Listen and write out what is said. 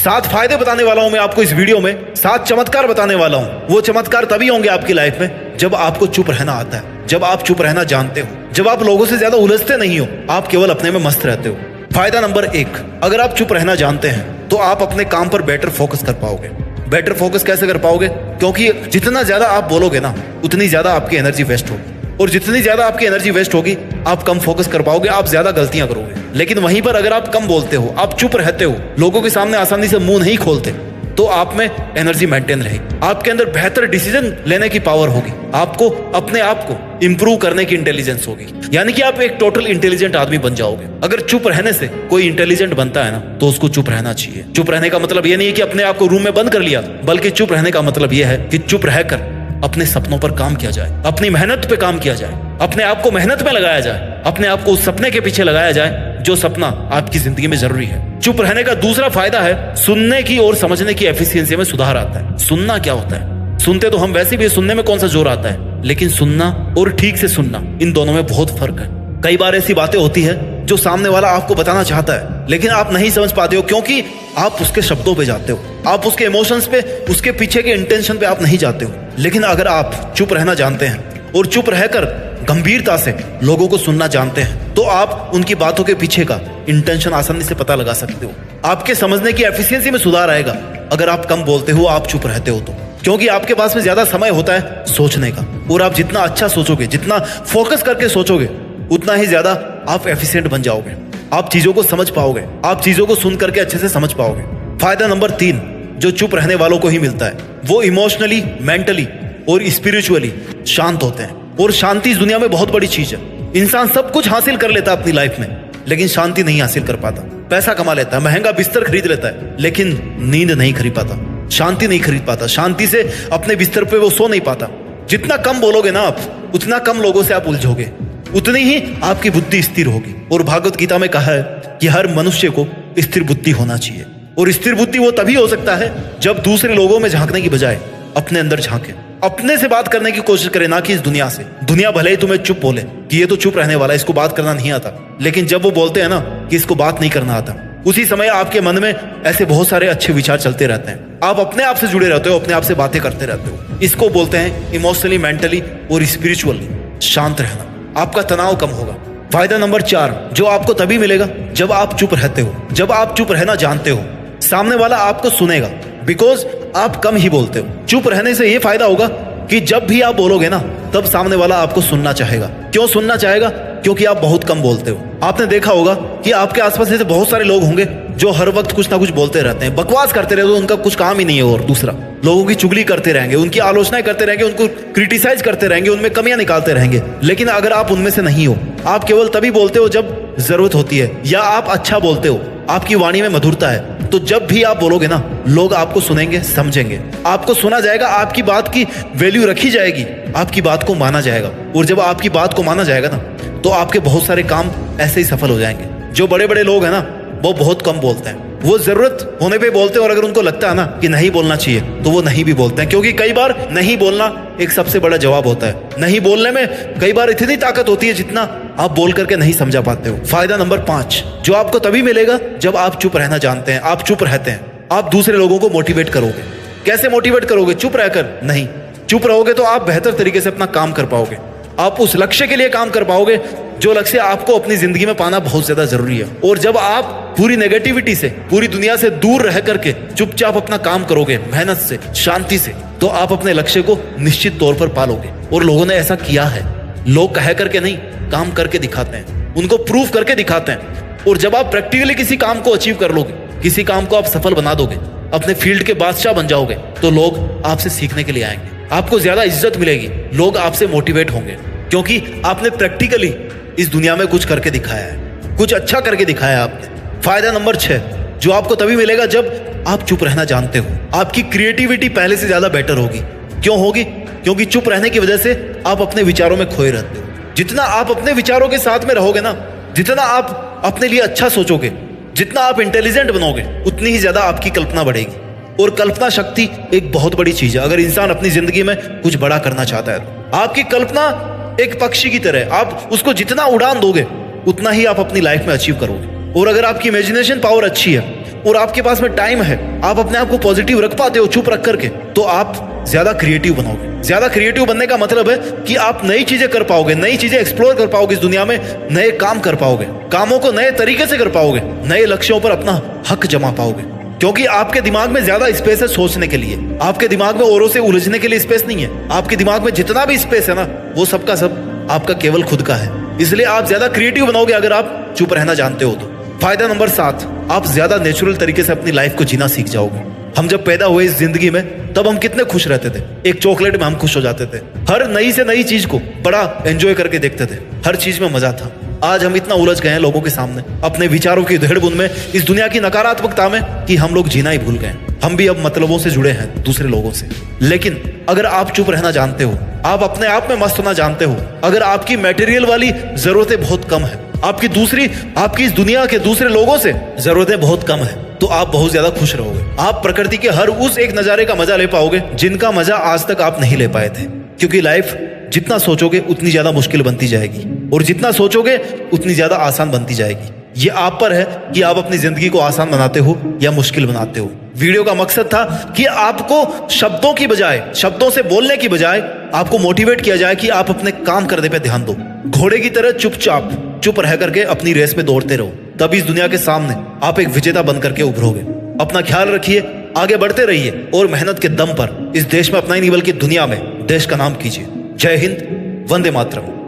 7 फायदे बताने वाला हूं मैं आपको इस वीडियो में, 7 चमत्कार बताने वाला हूं। वो चमत्कार तभी होंगे आपकी लाइफ में जब आपको चुप रहना आता है, जब आप चुप रहना जानते हो, जब आप लोगों से ज्यादा उलझते नहीं हो, आप केवल अपने में मस्त रहते हो। फायदा नंबर 1, अगर आप चुप रहना जानते हैं तो आप अपने काम पर बेटर फोकस कर पाओगे। बेटर फोकस कैसे कर पाओगे? क्योंकि जितना ज्यादा आप बोलोगे ना, उतनी ज्यादा आपकी एनर्जी वेस्ट होगी, और जितनी ज्यादा आपकी एनर्जी वेस्ट होगी, आप कम फोकस कर पाओगे, आप ज्यादा गलतियां करोगे। लेकिन वहीं पर अगर आप कम बोलते हो, आप चुप रहते हो, लोगों के सामने आसानी से मुंह नहीं खोलते, तो आप में एनर्जी मेंटेन रहेगी, आपके अंदर बेहतर डिसीजन लेने की पावर होगी, आपको अपने आप को इंप्रूव करने की इंटेलिजेंस होगी, यानी कि आप एक टोटल इंटेलिजेंट आदमी बन जाओगे। अगर चुप रहने से कोई इंटेलिजेंट बनता है ना, तो उसको चुप रहना चाहिए। चुप रहने का मतलब ये नहीं है कि अपने आप को रूम में बंद कर लिया, बल्कि चुप रहने का मतलब यह है कि चुप रहकर अपने सपनों पर काम किया जाए, अपनी मेहनत पे काम किया जाए, अपने आप को मेहनत में लगाया जाए, अपने आप को उस सपने के पीछे लगाया जाए जो सपना आपकी जिंदगी में जरूरी है। चुप रहने का दूसरा फायदा है, सुनने की और समझने की एफिशिएंसी में सुधार आता है। सुनना क्या होता है? सुनते तो हम वैसे भी, सुनने में कौन सा जोर आता है, लेकिन सुनना और ठीक से सुनना, इन दोनों में बहुत फर्क है। कई बार ऐसी बातें होती है जो सामने वाला आपको बताना चाहता है, लेकिन आप नहीं समझ पाते हो, क्योंकि आप उसके शब्दों पे जाते हो, आप उसके इमोशंस पे, उसके पीछे के इंटेंशन पे आप नहीं जाते हो। लेकिन अगर आप चुप रहना जानते हैं और चुप रहकर गंभीरता से लोगों को सुनना जानते हैं, तो आप उनकी बातों के पीछे का इंटेंशन आसानी से पता लगा सकते हो। आपके समझने की एफिशिएंसी में सुधार आएगा अगर आप कम बोलते हो, आप चुप रहते हो तो, क्योंकि आपके पास में ज्यादा समय होता है सोचने का, और आप जितना अच्छा सोचोगे, जितना फोकस करके सोचोगे, उतना ही ज्यादा आप एफिशिएंट बन जाओगे, आप चीजों को समझ पाओगे, आप चीजों को सुन करके अच्छे से समझ पाओगे। फायदा नंबर 3 जो चुप रहने वालों को ही मिलता है, वो इमोशनली, मेंटली और स्पिरिचुअली शांत होते हैं। और शांति इस दुनिया में बहुत बड़ी चीज है। इंसान सब कुछ हासिल कर लेता है अपनी लाइफ में, लेकिन शांति नहीं हासिल कर पाता। पैसा कमा लेता है, महंगा बिस्तर खरीद लेता है, लेकिन नींद नहीं खरीद पाता, शांति नहीं खरीद पाता, शांति से अपने बिस्तर पे वो सो नहीं पाता। जितना कम बोलोगे ना आप, उतना कम लोगों से आप उलझोगे, उतनी ही आपकी बुद्धि स्थिर होगी। और भागवत गीता में कहा है कि हर मनुष्य को स्थिर बुद्धि होना चाहिए, और स्थिर बुद्धि वो तभी हो सकता है जब दूसरे लोगों में झांकने की बजाय अपने अंदर झांके, अपने से बात करने की कोशिश करे, ना कि इस दुनिया से। दुनिया भले ही तुम्हें चुप बोले कि ये तो चुप रहने वाला है, इसको बात करना नहीं आता, लेकिन जब वो बोलते हैं ना कि इसको बात नहीं करना आता, उसी समय आपके मन में ऐसे बहुत सारे अच्छे विचार चलते रहते हैं। आप अपने आप से जुड़े रहते हो, अपने आप से बातें करते रहते हो। इसको बोलते हैं इमोशनली, मेंटली और स्पिरिचुअली शांत रहना। आपका तनाव कम होगा। फायदा नंबर 4 जो आपको तभी मिलेगा जब आप चुप रहते हो, जब आप चुप रहना जानते हो। सामने वाला आपको सुनेगा, बिकॉज आप कम ही बोलते हो। चुप रहने से यह फायदा होगा कि जब भी आप बोलोगे ना, तब सामने वाला आपको सुनना चाहेगा। क्यों सुनना चाहेगा? क्योंकि आप बहुत कम बोलते हो। आपने देखा होगा कि आपके आसपास ऐसे बहुत सारे लोग होंगे जो हर वक्त कुछ ना कुछ बोलते रहते हैं, बकवास करते रहते हैं, उनका कुछ काम ही नहीं है। और दूसरा, लोगों की चुगली करते रहेंगे, उनकी आलोचनाएं करते रहेंगे, उनको क्रिटिसाइज करते रहेंगे, उनमें कमियां निकालते रहेंगे। लेकिन अगर आप उनमें से नहीं हो, आप केवल तभी बोलते हो जब जरूरत होती है, या आप अच्छा बोलते हो, आपकी वाणी में मधुरता है, तो जब भी आप बोलोगे ना, लोग आपको सुनेंगे, समझेंगे, आपको सुना जाएगा, आपकी बात की वैल्यू रखी जाएगी, आपकी बात को माना जाएगा। और जब आपकी बात को माना जाएगा ना, तो आपके बहुत सारे काम ऐसे ही सफल हो जाएंगे। जो बड़े बड़े लोग हैं ना, वो बहुत कम बोलते हैं, वो जरूरत होने पे बोलते हैं, और अगर उनको लगता है ना कि नहीं बोलना चाहिए, तो वो नहीं भी बोलते हैं। क्योंकि कई बार नहीं बोलना एक सबसे बड़ा जवाब होता है। नहीं बोलने में कई बार इतनी ताकत होती है जितना आप बोल करके नहीं समझा पाते हो। फायदा नंबर 5 जो आपको तभी मिलेगा जब आप चुप रहना जानते हैं, आप चुप रहते हैं। आप दूसरे लोगों को मोटिवेट करोगे। कैसे मोटिवेट करोगे? चुप रहकर नहीं। चुप रहोगे तो आप बेहतर तरीके से अपना काम कर पाओगे, आप उस लक्ष्य के लिए काम कर पाओगे जो लक्ष्य आपको अपनी जिंदगी में पाना बहुत ज्यादा जरूरी है। और जब आप पूरी नेगेटिविटी से, पूरी दुनिया से दूर रह करके चुपचाप अपना काम करोगे, मेहनत से, शांति से, तो आप अपने लक्ष्य को निश्चित तौर पर पालोगे। और लोगों ने ऐसा किया है। लोग कह करके नहीं, काम करके दिखाते हैं, उनको प्रूफ करके दिखाते हैं। और जब आप प्रैक्टिकली किसी काम को अचीव कर लोगे, किसी काम को आप सफल बना दोगे, अपने फील्ड के बादशाह बन जाओगे, तो लोग आपसे सीखने के लिए आएंगे, आपको ज्यादा इज्जत मिलेगी, लोग आपसे मोटिवेट होंगे, क्योंकि आपने प्रैक्टिकली इस दुनिया में कुछ करके दिखाया है, कुछ अच्छा करके दिखाया है आपने। फायदा नंबर 6 जो आपको तभी मिलेगा जब आप चुप रहना जानते हो। आपकी क्रिएटिविटी पहले से ज्यादा बेटर होगी। क्यों होगी? क्योंकि चुप रहने की वजह से आप अपने विचारों में खोए रहते हो। जितना आप अपने विचारों के साथ में रहोगे ना, जितना आप अपने लिए अच्छा सोचोगे, जितना आप इंटेलिजेंट बनोगे, उतनी ही ज्यादा आपकी कल्पना बढ़ेगी। और कल्पना शक्ति एक बहुत बड़ी चीज है। अगर इंसान अपनी जिंदगी में कुछ बड़ा करना चाहता है, तो आपकी कल्पना एक पक्षी की तरह, आप उसको जितना उड़ान दोगे, उतना ही आप अपनी लाइफ में अचीव करोगे। और अगर आपकी इमेजिनेशन पावर अच्छी है, और आपके पास में टाइम है, आप अपने आप को पॉजिटिव रख पाते हो चुप रख करके, तो आप ज्यादा क्रिएटिव बनोगे। ज्यादा क्रिएटिव बनने का मतलब है कि आप नई चीजें कर पाओगे, नई चीजें एक्सप्लोर कर पाओगे इस दुनिया में, नए काम कर पाओगे, कामों को नए तरीके से कर पाओगे, नए लक्ष्यों पर अपना हक जमा पाओगे। क्योंकि आपके दिमाग में ज्यादा स्पेस है सोचने के लिए, आपके दिमाग में औरों से उलझने के लिए स्पेस नहीं है। आपके दिमाग में जितना भी स्पेस है ना, वो सबका सब आपका केवल खुद का है। इसलिए आप ज्यादा क्रिएटिव बनोगे अगर आप चुप रहना जानते हो तो। फायदा नंबर 7, आप ज्यादा नेचुरल तरीके से अपनी लाइफ को जीना सीख जाओगे। हम जब पैदा हुए इस जिंदगी में तब हम कितने खुश रहते थे, एक चॉकलेट में हम खुश हो जाते थे, हर नई से नई चीज को बड़ा एंजॉय करके देखते थे, हर चीज में मजा था। आज हम इतना उलझ गए हैं लोगों के सामने, अपने विचारों की उधेड़-बुन में, इस दुनिया की नकारात्मकता में, कि हम लोग जीना ही भूल गए। हम भी अब मतलबों से जुड़े हैं दूसरे लोगों से। लेकिन अगर आप चुप रहना जानते हो, आप अपने आप में मस्त होना जानते हो, अगर आपकी मटेरियल वाली जरूरतें बहुत कम है, आपकी इस दुनिया के दूसरे लोगों से जरूरतें बहुत कम है, तो आप बहुत ज्यादा खुश रहोगे। आप प्रकृति के हर उस एक नजारे का मजा ले पाओगे जिनका मजा आज तक आप नहीं ले पाए थे। क्योंकि लाइफ जितना सोचोगे उतनी ज्यादा मुश्किल बनती जाएगी, और जितना सोचोगे उतनी ज्यादा आसान बनती जाएगी। ये आप पर है कि आप अपनी जिंदगी को आसान बनाते हो या मुश्किल बनाते हो। वीडियो का मकसद था कि आपको शब्दों की बजाय, शब्दों से बोलने की बजाय आपको मोटिवेट किया जाए कि आप अपने काम करने पे ध्यान दो। घोड़े की तरह चुपचाप चुप रह करके अपनी रेस में दौड़ते रहो, तभी इस दुनिया के सामने आप एक विजेता बन करके उभरोगे। अपना ख्याल रखिए, आगे बढ़ते रहिए, और मेहनत के दम पर इस देश में अपना ही नहीं बल्कि दुनिया में देश का नाम कीजिए। जय हिंद, वंदे मातरम।